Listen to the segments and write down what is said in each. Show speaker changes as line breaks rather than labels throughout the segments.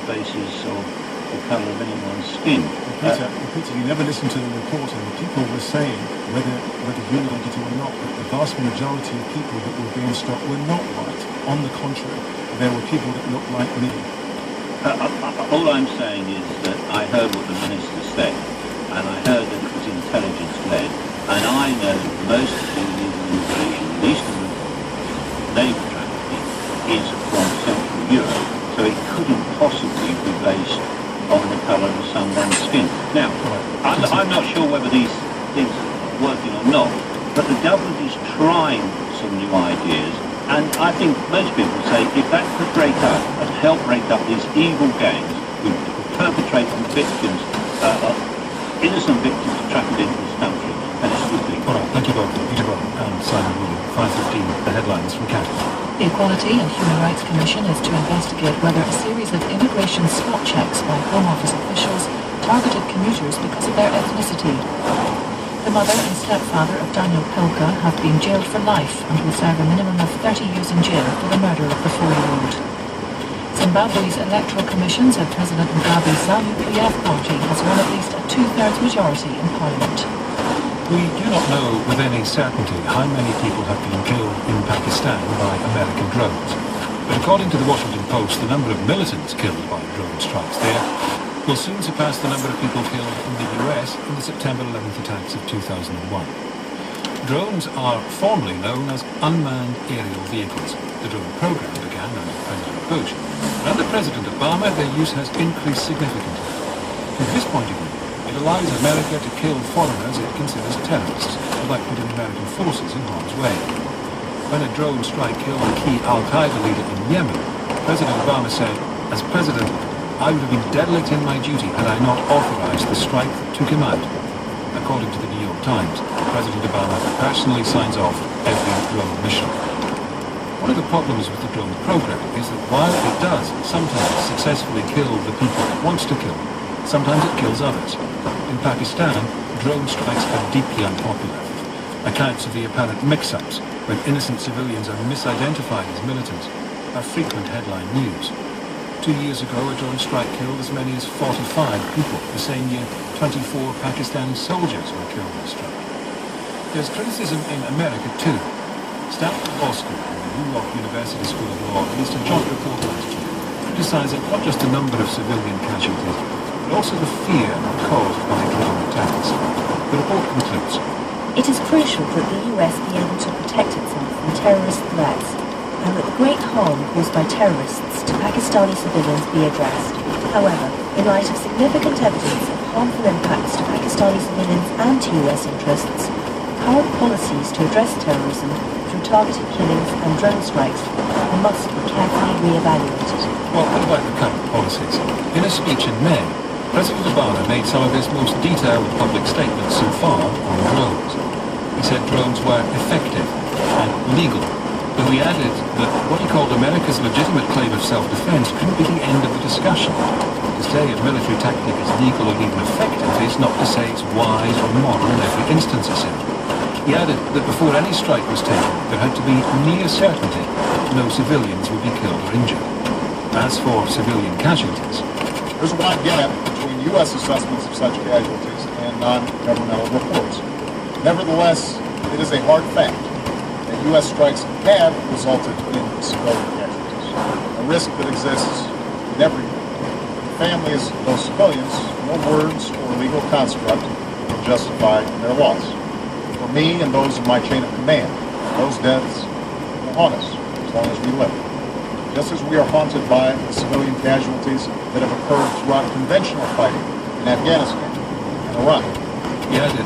basis of the colour of anyone's skin.
Peter, you never listened to the report, and the people were saying, whether you like it or not, that the vast majority of people that were being struck were not white. On the contrary, there were people that looked like me.
All I'm saying is that I heard what the Minister said, and I heard that it was intelligence-led, and I know that most of the illegal immigration, at least in the labour trafficking, is from Central Europe, so it couldn't possibly be based on the colour of someone's skin. Now, I'm not sure whether these things are working or not, but the government is trying some new ideas, and I think most people say if that could break up and help break up these evil gangs who perpetrate on victims, innocent victims trafficked into this country, then it's a good thing.
All right, thank you both, Peter Bob and Simon Woolley. 5:15, the headlines from Canada.
The Equality and Human Rights Commission is to investigate whether a series of immigration spot checks by Home Office officials targeted commuters because of their ethnicity. The mother and stepfather of Daniel Pilka have been jailed for life and will serve a minimum of 30 years in jail for the murder of the 4-year-old. Zimbabwe's electoral commission said President Mugabe's ZANU-PF party has won at least a 2/3 majority in parliament.
We do not know with any certainty how many people have been killed in Pakistan by American drones. But according to the Washington Post, the number of militants killed by drone strikes there will soon surpass the number of people killed in the US in the September 11th attacks of 2001. Drones are formally known as unmanned aerial vehicles. The drone program began under President Bush, and under President Obama their use has increased significantly. From his point of view, it allows America to kill foreigners it considers terrorists, without putting American forces in harm's way. When a drone strike killed a key al-Qaeda leader in Yemen, President Obama said, "As president, I would have been derelict in my duty had I not authorized the strike that took him out." According to the New York Times, President Obama personally signs off every drone mission. One of the problems with the drone program is that while it does sometimes successfully kill the people it wants to kill, sometimes it kills others. In Pakistan, drone strikes are deeply unpopular. Accounts of the apparent mix-ups, when innocent civilians are misidentified as militants, are frequent headline news. 2 years ago, a drone strike killed as many as 45 people. The same year, 24 Pakistani soldiers were killed in a strike. There's criticism in America too. Stanford Law School and the New York University School of Law released a joint report last year, criticizing not just the number of civilian casualties, but also the fear caused by drone attacks. The report concludes,
"It is crucial that the US be able to protect itself from terrorist threats, and that the great harm caused by terrorists to Pakistani civilians be addressed. However, in light of significant evidence of harmful impacts to Pakistani civilians and to US interests, current policies to address terrorism through targeted killings and drone strikes must be carefully re-evaluated."
Well, what about the current policies? In a speech in May, President Obama made some of his most detailed public statements so far on drones. He said drones were effective and legal, though he added that what he called America's legitimate claim of self-defense couldn't be the end of the discussion. To say a military tactic is legal or even effective is not to say it's wise or moral in every instance, he said. He added that before any strike was taken, there had to be near certainty that no civilians would be killed or injured. As for civilian casualties,
there's a wide gap between U.S. assessments of such casualties and non-governmental reports. Nevertheless, it is a hard fact that U.S. strikes have resulted in civilian casualties, a risk that exists in every families of those civilians. No words or legal construct can justify their loss. For me and those in my chain of command, those deaths will haunt us as long as we live. Just as we are haunted by the civilian casualties that have occurred throughout conventional fighting in Afghanistan and Iraq.
He added,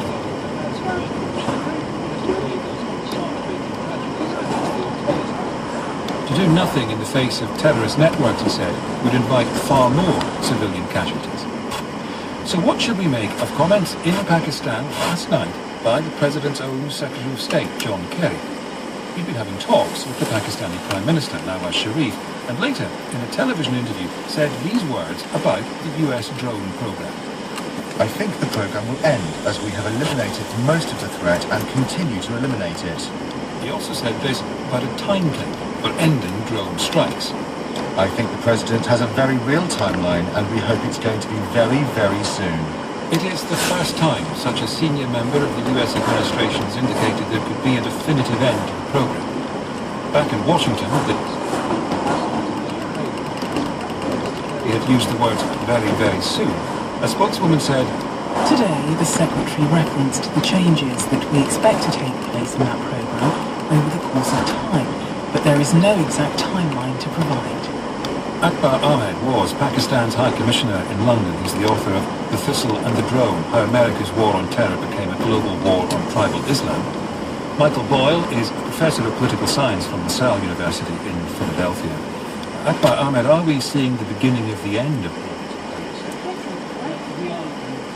to do nothing in the face of terrorist networks, he said, would invite far more civilian casualties. So what should we make of comments in Pakistan last night by the President's own Secretary of State, John Kerry? He'd been having talks with the Pakistani Prime Minister, Nawaz Sharif, and later, in a television interview, said these words about the US drone program.
"I think the program will end, as we have eliminated most of the threat and continue to eliminate it."
He also said this about a timetable for ending drone strikes.
I think the President has a very real timeline, and we hope it's going to be very, very soon.
It is the first time such a senior member of the US administration has indicated there could be a definitive end to the program. Back in Washington, he had used the words very, very soon. A spokeswoman said,
Today, the Secretary referenced the changes that we expect to take place in that program over the course of time, but there is no exact timeline to provide.
Akbar Ahmed was Pakistan's High Commissioner in London. He's the author of The Thistle and the Drone, How America's War on Terror Became a Global War on Tribal Islam. Michael Boyle is Professor of Political Science from LaSalle University in Philadelphia. Akbar Ahmed, are we seeing the beginning of the end of war?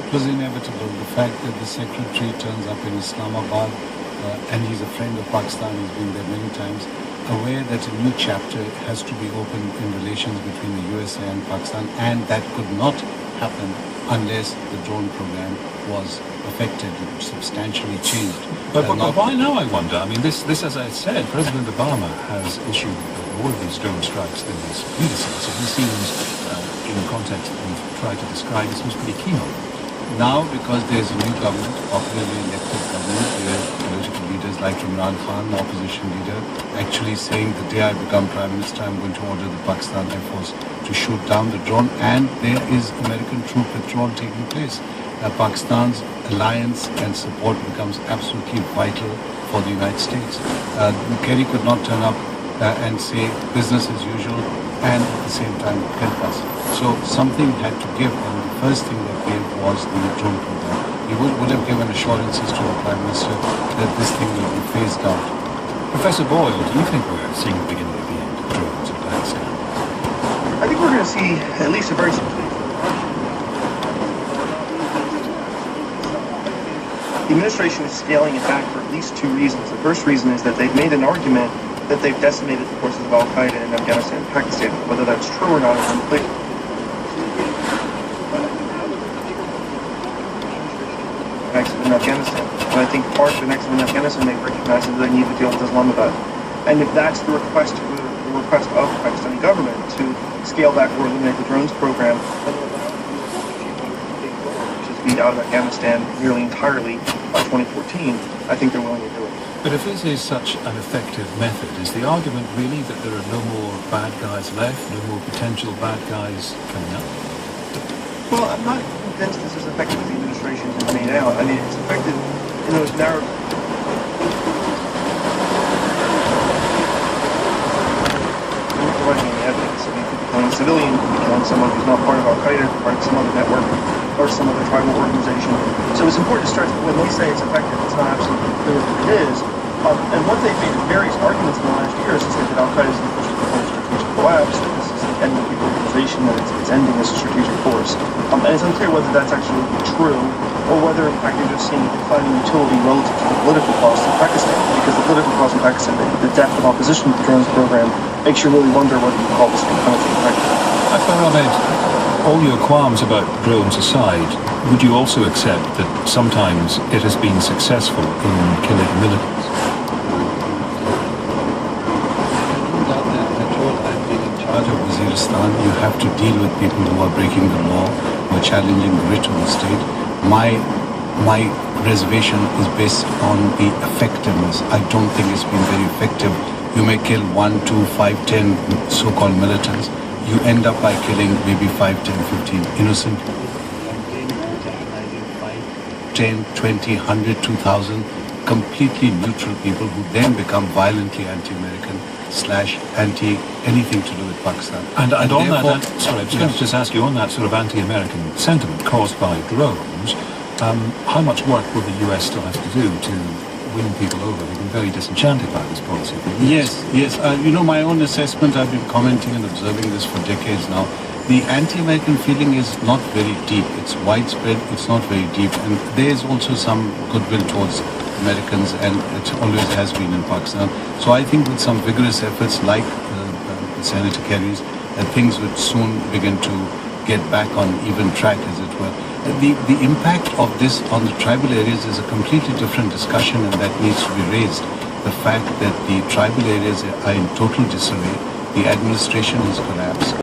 It was inevitable. The fact that the Secretary turns up in Islamabad and he's a friend of Pakistan, he's been there many times, aware that a new chapter has to be opened in relations between the USA and Pakistan, and that could not happen unless the drone program was affected and substantially changed.
But why now, I wonder? I mean, this, as I said, President Obama has issued more of these drone strikes than his predecessor. He seems, in the context that we've tried to describe, he seems pretty keen on it.
Now, because there's a new government, popularly elected government, where political leaders like Imran Khan, the opposition leader, actually saying the day I become Prime Minister, I'm going to order the Pakistan Air Force to shoot down the drone, and there is American troop patrol taking place. Pakistan's alliance and support becomes absolutely vital for the United States. Kerry could not turn up and say business as usual and at the same time help us. So something had to give, and the first thing that gave was the drone program. He would have given assurances to the Prime Minister that this thing will be phased out.
Professor Boyle, do you think we're seeing the beginning of the end of drones in Pakistan?
I think we're going to see at least a very The administration is scaling it back for at least two reasons. The first reason is that they've made an argument that they've decimated the forces of Al-Qaeda in Afghanistan and Pakistan. Whether that's true or not is unclear. In Afghanistan. And I think part of the next in Afghanistan they recognize that they need to deal with Islamabad. And if that's the request of the Pakistani government to scale back or eliminate the drones program, which is beat out of Afghanistan nearly entirely by 2014, I think they're willing to do it.
But if this is such an effective method, is the argument really that there are no more bad guys left, no more potential bad guys coming up?
Well, I'm not convinced this is effective as the administration has made out. I mean, it's effective in those narrow... providing any evidence. I mean, it could be killing a civilian, it could be killing someone who's not part of Al-Qaeda, part of some other network, or some other tribal organization. So it's important to stress that when they say it's effective, it's not absolutely clear that it is. And what they've made in various arguments in the last years is that Al-Qaeda is in the push for strategic collapse, that this is the end of the organization, that it's ending as a strategic force. And it's unclear whether that's actually true, or whether in fact you're just seeing declining utility relative to the political costs in Pakistan, because the political costs in Pakistan, the depth of opposition to the drones program, makes you really wonder whether you call this thing kind of effective.
Akbar Ahmed, all your qualms about drones aside, would you also accept that sometimes it has been successful in killing militants?
I've been in charge of Waziristan. You have to deal with people who are breaking the law, who are challenging the writ of the state. My reservation is based on the effectiveness. I don't think it's been very effective. You may kill 1, 2, 5, 10 so-called militants. You end up by killing maybe 5, 10, 15 innocent people. 10, 20, 100, 2,000 completely neutral people who then become violently anti-American / anti-anything to do with Pakistan.
And on that, sorry, I was going to just ask you, on that sort of anti-American sentiment caused by drones, how much work will the US still have to do to win people over? They've been very disenchanted by this policy.
Yes. You know, my own assessment, I've been commenting and observing this for decades now. The anti-American feeling is not very deep. It's widespread, it's not very deep. And there is also some goodwill towards Americans, and it always has been in Pakistan. So I think with some vigorous efforts like Senator Kerry's, things would soon begin to get back on even track, as it were. The impact of this on the tribal areas is a completely different discussion, and that needs to be raised. The fact that the tribal areas are in total disarray, the administration has collapsed.